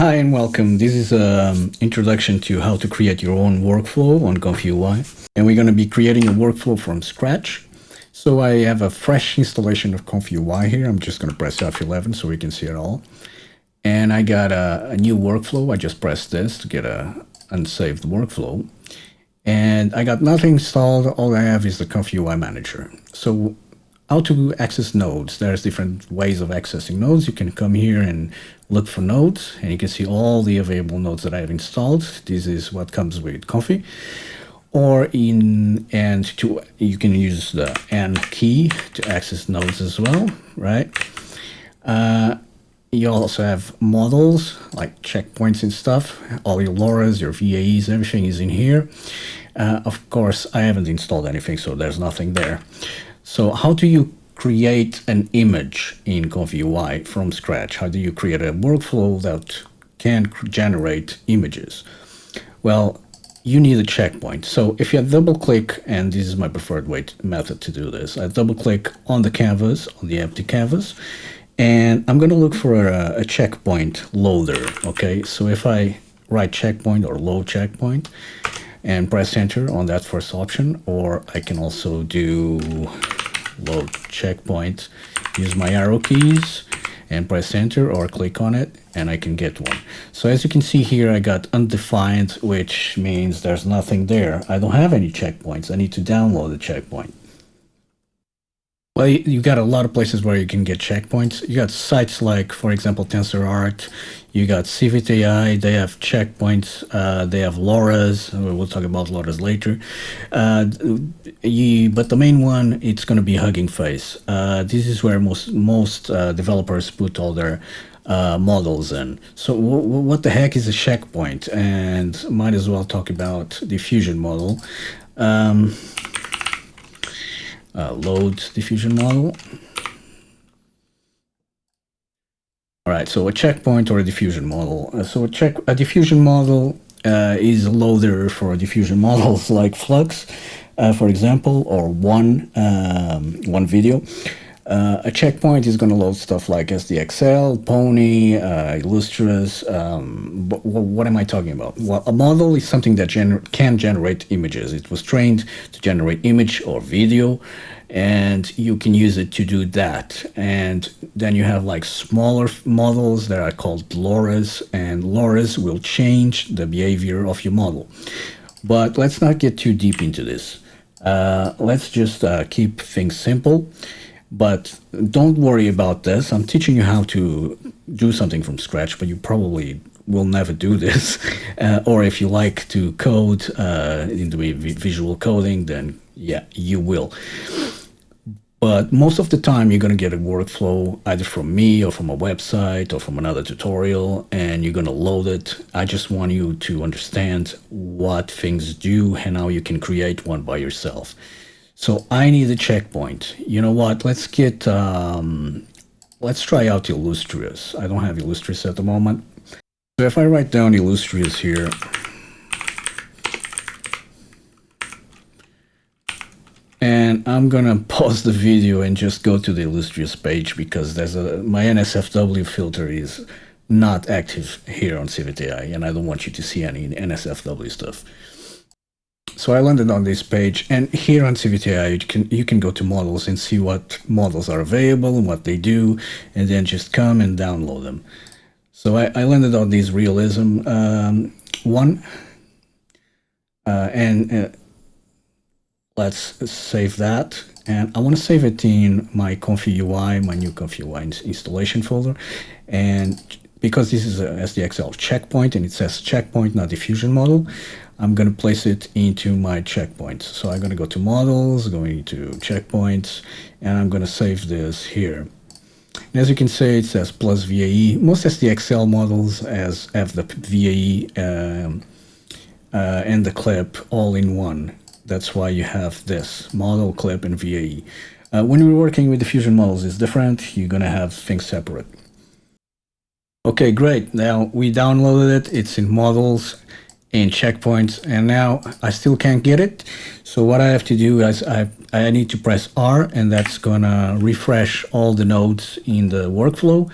Hi and welcome. This is an introduction to how to create your own workflow on ComfyUi. And we're going to be creating a workflow from scratch. So I have a fresh installation of ComfyUi here. I'm just going to press F11 so we can see it all. And I got a new workflow. I just pressed this to get a unsaved workflow. And I got nothing installed. All I have is the ComfyUi manager. So how to access nodes. There's different ways of accessing nodes. You can come here and look for nodes, and you can see all the available nodes that I have installed. This is what comes with Comfy. You can use the N key to access nodes as well, right? You also have models like checkpoints and stuff. All your LoRa's, your VAEs, everything is in here. Of course, I haven't installed anything, so there's nothing there. So how do you create an image in ComfyUI from scratch? How do you create a workflow that can generate images? Well, you need a checkpoint. So if you double click, and this is my preferred method to do this, I double click on the canvas, on the empty canvas, and I'm going to look for a checkpoint loader. Okay, so if I write checkpoint or load checkpoint and press enter on that first option, or I can also do load checkpoint, use my arrow keys and press enter or click on it, and I can get one. So as you can see here, I got undefined, which means there's nothing there. I don't have any checkpoints. I need to download a checkpoint. Well, you got a lot of places where you can get checkpoints. You got sites like, for example, TensorArt. You got CivitAI. They have checkpoints. They have LoRa's. We'll talk about LoRa's later. But the main one, it's going to be Hugging Face. This is where most developers put all their models in. So what the heck is a checkpoint? And might as well talk about diffusion model. Load diffusion model. All right, so a checkpoint or a diffusion model. A diffusion model is a loader for diffusion models like Flux, for example, or one video. A checkpoint is going to load stuff like SDXL, Pony, Illustras. What am I talking about? Well, a model is something that can generate images. It was trained to generate image or video, and you can use it to do that. And then you have like smaller models that are called LoRa's, and LoRa's will change the behavior of your model. But let's not get too deep into this. Let's just keep things simple. But don't worry about this. I'm teaching you how to do something from scratch, but you probably will never do this. Or if you like to code in the visual coding, then yeah, you will. But most of the time, you're going to get a workflow either from me or from a website or from another tutorial, and you're going to load it. I just want you to understand what things do and how you can create one by yourself. So I need a checkpoint. You know what? Let's try out Illustras. I don't have Illustras at the moment. So if I write down Illustras here, and I'm gonna pause the video and just go to the Illustras page because my NSFW filter is not active here on CivitAI, and I don't want you to see any NSFW stuff. So I landed on this page, and here on CivitAI, you can go to models and see what models are available and what they do, and then just come and download them. So I landed on this realism one, and let's save that. And I want to save it in my ComfyUI, my new ComfyUI installation folder, and because this is a SDXL checkpoint and it says checkpoint, not diffusion model, I'm going to place it into my checkpoints. So I'm going to go to models, going to checkpoints, and I'm going to save this here. And as you can see, it says plus VAE. Most SDXL models have the VAE and the clip all in one. That's why you have this model, clip, and VAE. When we're working with diffusion models, it's different. You're going to have things separate. Okay, great. Now we downloaded it. It's in models, in checkpoints, and now I still can't get it. So what I have to do is I need to press R, and that's gonna refresh all the nodes in the workflow.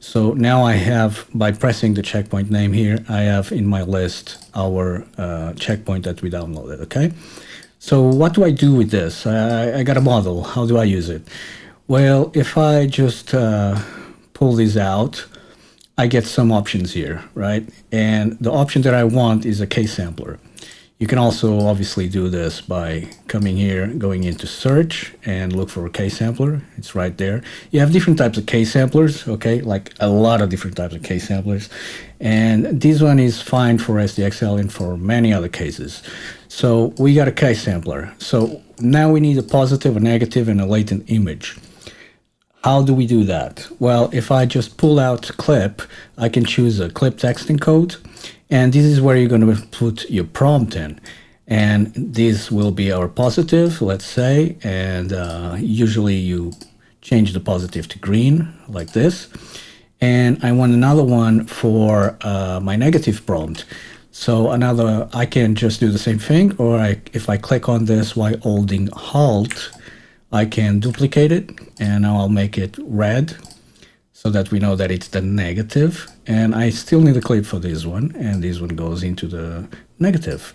So now I have, by pressing the checkpoint name here, I have in my list our checkpoint that we downloaded, okay? So what do I do with this? I got a model. How do I use it? Well, if I just pull this out, I get some options here, right? And the option that I want is a case sampler. You can also obviously do this by coming here, going into search and look for a case sampler. It's right there. You have different types of case samplers, okay? Like a lot of different types of case samplers. And this one is fine for SDXL and for many other cases. So we got a case sampler. So now we need a positive, a negative, and a latent image. How do we do that? Well, if I just pull out clip, I can choose a clip text encode, and this is where you're going to put your prompt in. And this will be our positive, let's say, and usually you change the positive to green, like this. And I want another one for my negative prompt. So I can just do the same thing, or if I click on this while holding Alt, I can duplicate it, and now I'll make it red so that we know that it's the negative. And I still need a clip for this one, and this one goes into the negative.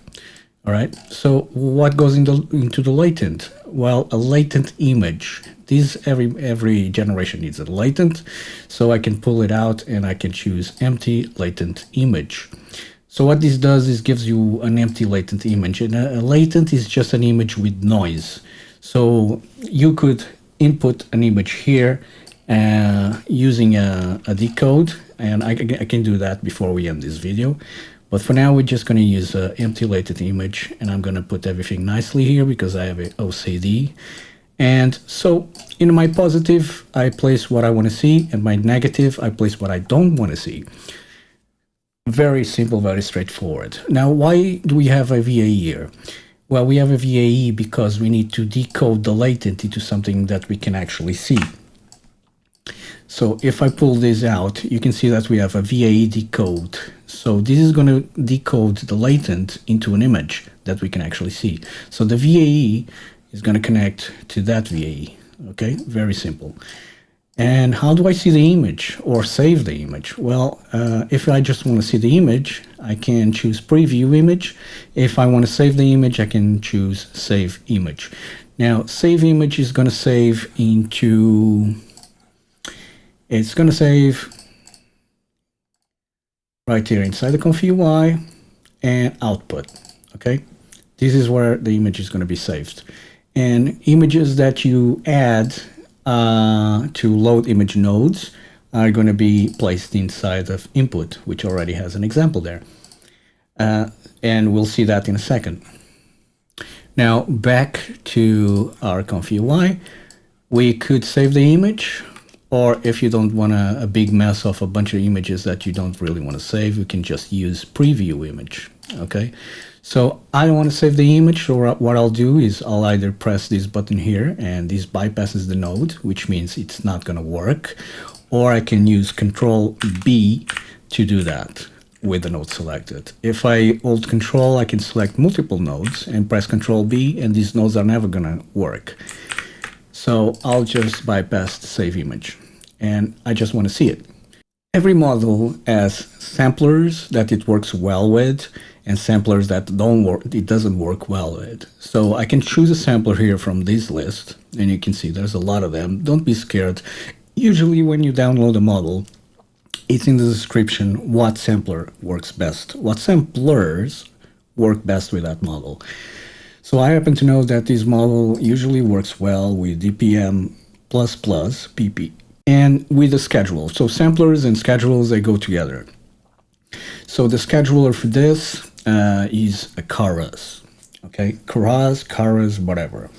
All right, so what goes into the latent? Well, a latent image. Every generation needs a latent, so I can pull it out and I can choose empty latent image. So what this does is gives you an empty latent image, and a latent is just an image with noise. So you could input an image here using a decode, and I can do that before we end this video. But for now, we're just going to use an empty latent image, and I'm going to put everything nicely here because I have an OCD. And so in my positive, I place what I want to see, and my negative, I place what I don't want to see. Very simple, very straightforward. Now, why do we have a VAE here? Well, we have a VAE because we need to decode the latent into something that we can actually see. So if I pull this out, you can see that we have a VAE decode. So this is going to decode the latent into an image that we can actually see. So the VAE is going to connect to that VAE. Okay, very simple. And how do I see the image or save the image? Well, if I just want to see the image, I can choose preview image. If I want to save the image, I can choose save image. Now, save image is going to save into, it's going to save right here inside the ComfyUi and output. Okay, this is where the image is going to be saved. And images that you add to load image nodes are going to be placed inside of input, which already has an example there. And we'll see that in a second. Now, back to our ComfyUI, we could save the image, or if you don't want a big mess of a bunch of images that you don't really want to save, you can just use preview image, okay? So I don't want to save the image, so what I'll do is I'll either press this button here, and this bypasses the node, which means it's not going to work, or I can use Control B to do that with the node selected. If I hold Control, I can select multiple nodes and press Control B, and these nodes are never going to work. So I'll just bypass the save image, and I just want to see it. Every model has samplers that it works well with, and samplers that don't work, it doesn't work well with. So I can choose a sampler here from this list, and you can see there's a lot of them. Don't be scared. Usually when you download a model, it's in the description what sampler works best, what samplers work best with that model. So I happen to know that this model usually works well with DPM++, PP, and with a schedule. So samplers and schedules, they go together. So the scheduler for this is a Keras, okay? Keras, whatever.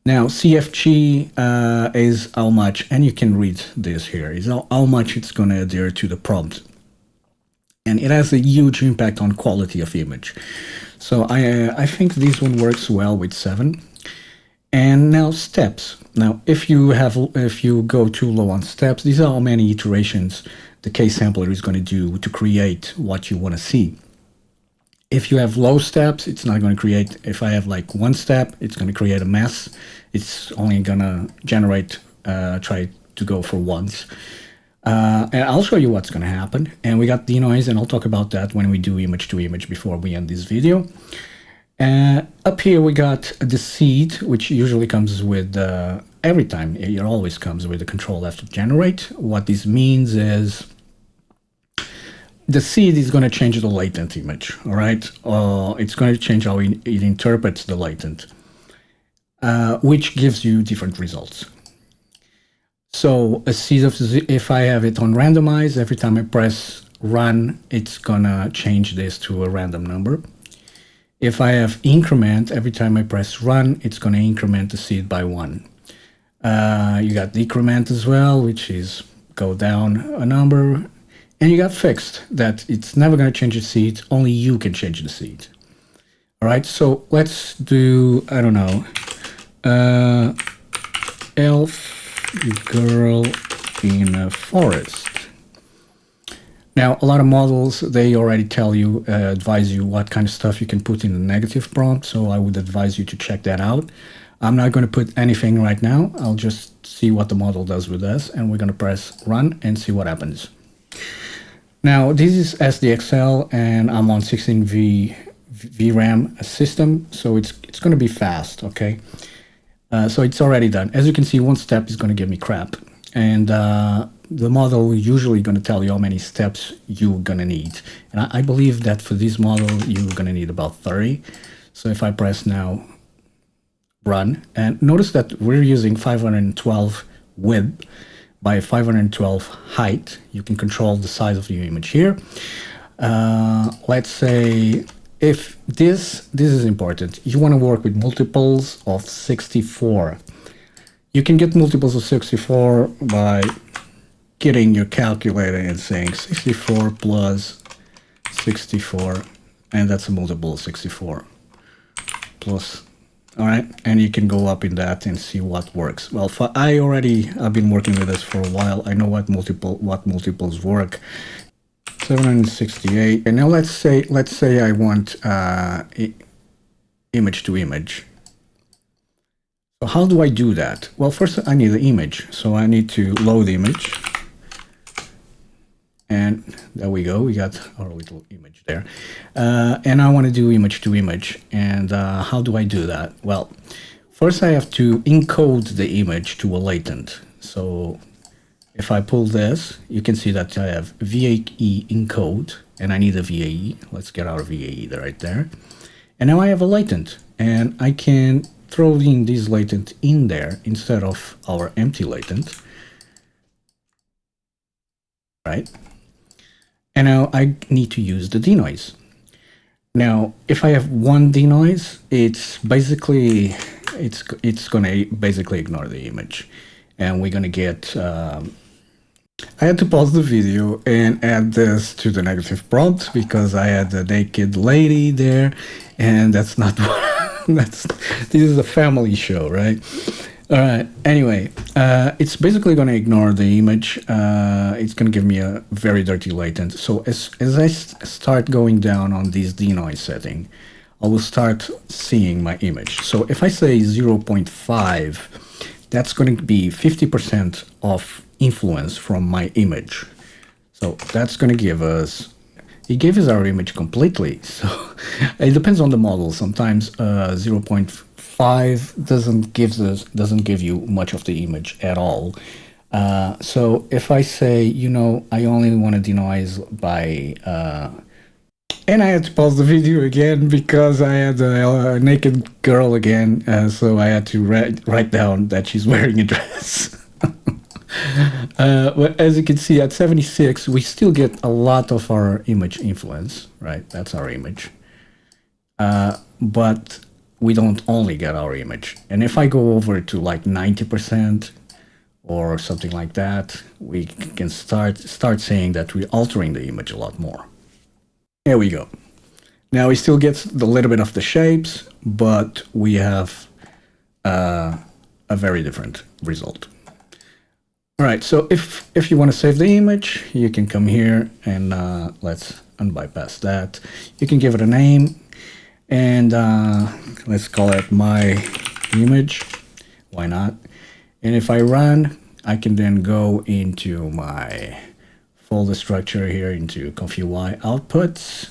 Now, CFG is how much, and you can read this here, is how much it's going to adhere to the prompt. And it has a huge impact on quality of image. So I think this one works well with 7. And now steps. Now, if you go too low on steps, these are how many iterations the case sampler is going to do to create what you want to see. If you have low steps, it's not going to create. If I have like 1 step, it's going to create a mess. It's only going to generate, try to go for once. And I'll show you what's going to happen. And we got denoise, and I'll talk about that when we do image to image before we end this video. Up here we got the seed, which usually comes with, every time, it always comes with the control F to generate. What this means is the seed is going to change the latent image, all right? It's going to change how it interprets the latent, which gives you different results. So a seed of, if I have it on randomize, every time I press run, it's gonna change this to a random number. If I have increment, every time I press run, it's gonna increment the seed by 1. You got decrement as well, which is go down a number. And you got fixed, that it's never gonna change the seed, only you can change the seed. All right, so let's do, I don't know, elf girl in a forest. Now, a lot of models, they already tell you, advise you what kind of stuff you can put in the negative prompt, so I would advise you to check that out. I'm not going to put anything right now. I'll just see what the model does with us, and we're going to press run and see what happens. Now, this is SDXL, and I'm on 16V VRAM system, so it's going to be fast, okay? So it's already done. As you can see, one step is going to give me crap. And the model is usually going to tell you how many steps you're going to need. And I believe that for this model, you're going to need about 30. So if I press now, run, and notice that we're using 512 width by 512 height. You can control the size of your image here. Let's say, if this is important, you want to work with multiples of 64. You can get multiples of 64 by getting your calculator and saying 64 plus 64, and that's a multiple of 64 plus, all right? And you can go up in that and see what works. Well, I've been working with this for a while. I know what multiples work. 768. And now let's say I want image to image. So how do I do that? Well, first I need the image. So I need to load the image. And there we go. We got our little image there. And I want to do image to image. And how do I do that? Well, first I have to encode the image to a latent. So if I pull this, you can see that I have VAE encode, and I need a VAE. Let's get our VAE right there. And now I have a latent, and I can throw in this latent in there instead of our empty latent, right? And now I need to use the denoise. Now, if I have one denoise, it's basically, it's gonna basically ignore the image, and we're gonna get, I had to pause the video and add this to the negative prompt because I had a naked lady there, and that's not what, this is a family show, right? All right, anyway, it's basically going to ignore the image. It's going to give me a very dirty latent. So as I start going down on this denoise setting, I will start seeing my image. So if I say 0.5, that's going to be 50% of influence from my image. So that's going to give us, it gave us our image completely. So it depends on the model. Sometimes 0.5 doesn't give you much of the image at all. So if I say, you know, I only want to denoise by, and I had to pause the video again because I had a naked girl again. So I had to write down that she's wearing a dress. But as you can see, at 76, we still get a lot of our image influence, right? That's our image. But we don't only get our image. And if I go over to like 90% or something like that, we can start saying that we're altering the image a lot more. There we go. Now we still get a little bit of the shapes, but we have a very different result. All right, so if you want to save the image, you can come here and let's unbypass that. You can give it a name, and let's call it my image. Why not? And if I run, I can then go into my folder structure here into ComfyUi outputs,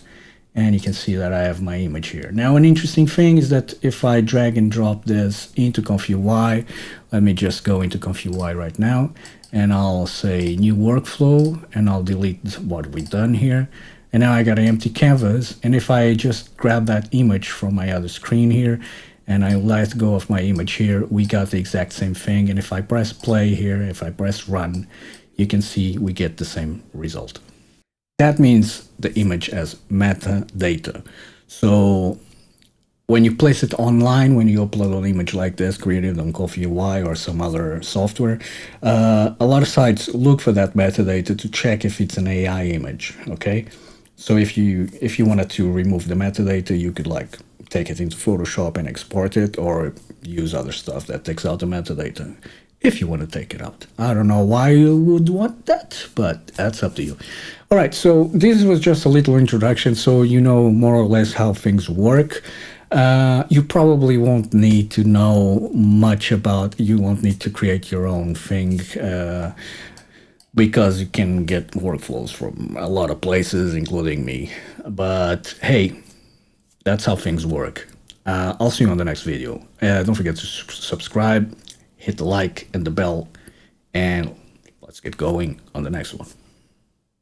and you can see that I have my image here. Now, an interesting thing is that if I drag and drop this into ComfyUI, let me just go into ComfyUI right now, and I'll say new workflow, and I'll delete what we've done here. And now I got an empty canvas, and if I just grab that image from my other screen here, and I let go of my image here, we got the exact same thing. And if I press play here, if I press run, you can see we get the same result. That means the image as metadata. So when you place it online, when you upload an image like this, created on ComfyUI or some other software, a lot of sites look for that metadata to check if it's an AI image, okay? So if you wanted to remove the metadata, you could like take it into Photoshop and export it, or use other stuff that takes out the metadata if you want to take it out. I don't know why you would want that, but that's up to you. All right, so this was just a little introduction, so you know more or less how things work. You probably won't need to know much about, you won't need to create your own thing, because you can get workflows from a lot of places, including me. But hey, that's how things work. I'll see you on the next video. Don't forget to subscribe, hit the like and the bell, and let's get going on the next one.